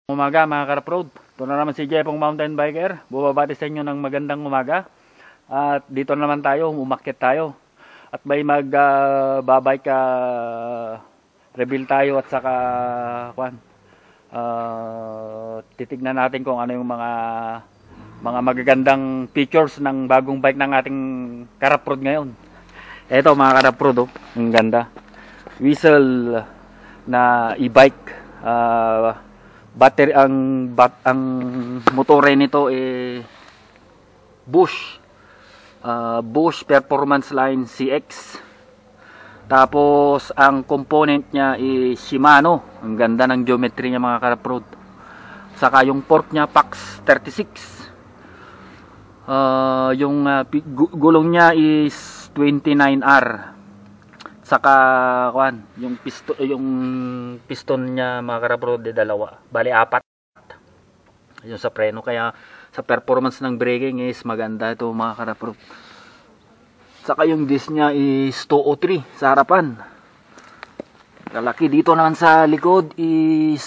Umaga mga ka-road, ito na naman si Jepong Mountain Biker, bubabati sa inyo ng magandang umaga. At dito naman tayo, umakyat tayo. At may magbabike reveal tayo at saka titignan natin kung ano yung mga magagandang features ng bagong bike ng ating ka-road ngayon. Ito mga ka-road, ang ganda. Whistle na e-bike. Battery ang motor nito Bosch Performance Line CX. Tapos ang component niya Shimano. Ang ganda ng geometry niya mga ka-road. Saka yung fork niya PAX 36. Yung gulong niya is 29R. Saka yung piston niya mga ka-road dalawa, bali apat. Yung sa preno, kaya sa performance ng braking is maganda ito mga ka-road. Saka yung disc niya is 203 sa harapan. Kalaki dito naman sa likod is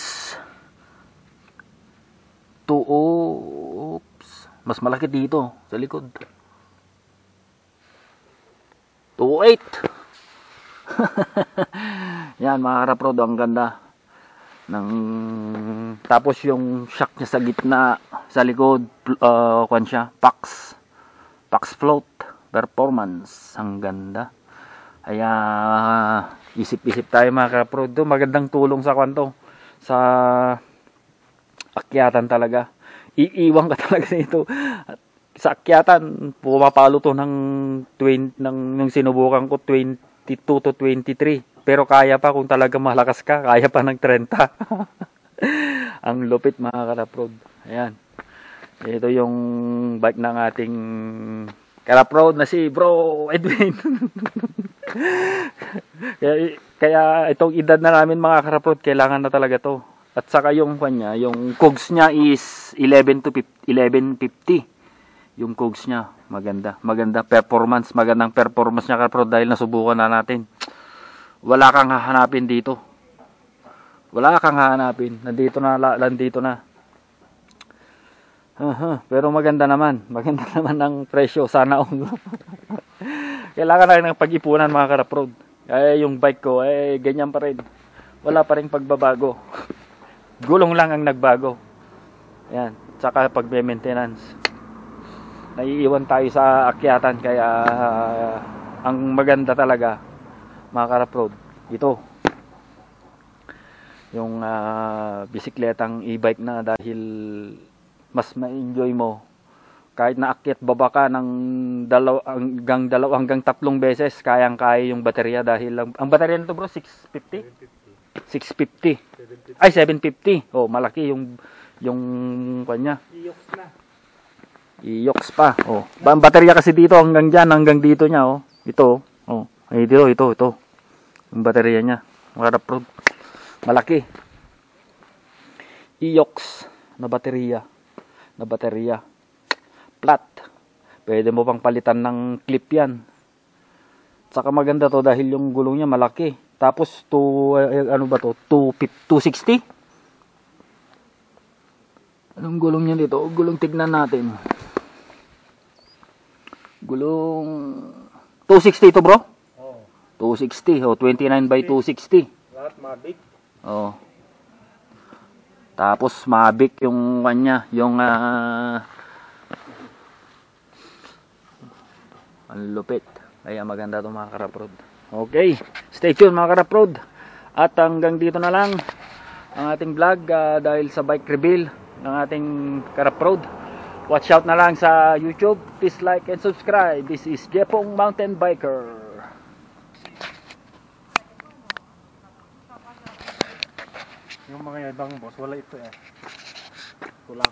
mas malaki dito sa likod. 208. Yan mga ka-road, ang ganda ng, tapos yung shock niya sa gitna sa likod, siya PAX float performance, ang ganda. Kaya isip-isip tayo mga ka-road, magandang tulong sa sa akyatan talaga. Iiwan ka talaga nito sa akyatan. Pumapalo to ng nung sinubukan ko 22 to 23, pero kaya pa kung talaga malakas ka, kaya pa ng 30. Ang lupit mga ka-road. Ayan, ito yung bike ng ating ka-road na si Bro Edwin. kaya itong edad na namin mga ka-road, kailangan na talaga to. At saka yung kanya, yung cogs niya is 1150. Yung cogs niya, magandang performance niya ka-road, dahil nasubukan na natin. Wala kang hahanapin dito. Nandito na. Pero maganda naman ang presyo, sana all. Kailangan na ng pag-ipunan mga ka-road. Yung bike ko ganyan pa rin. Wala pa ring pagbabago. Gulong lang ang nagbago. Yan, saka pag-maintenance. Naiiwan tayo sa akyatan, kaya ang maganda talaga mga ka-road, ito yung bisikletang e-bike na, dahil mas ma-enjoy mo kahit naakyat baba ka ng dalawa hanggang 3 beses, kayang-kaya yung baterya, dahil ang baterya nito bro 650 ay 750. Malaki yung kanya. I-yox pa. Ang baterya kasi dito hanggang diyan, hanggang dito niya Ito. Ito. Yung baterya niya. Mga ka-road. Malaki. I-yox na baterya. Flat. Pwede mo pang palitan ng clip 'yan. Saka maganda to dahil yung gulong niya malaki. Tapos 260. Anong gulong niya dito? Gulong tignan natin. Gulong 260 to bro? 260. 29 by 260. Lahat Mavic. Tapos Mavic yung kanya, yung ang lupit. Kaya maganda to mga ka-road. Okay, stay tuned mga ka-road. At hanggang dito na lang ang ating vlog dahil sa bike reveal ng ating ka-road. Watch out na lang sa YouTube. Please like and subscribe. This is Jepong Mountain Biker. Yung mga ibang boss, wala ito Wala.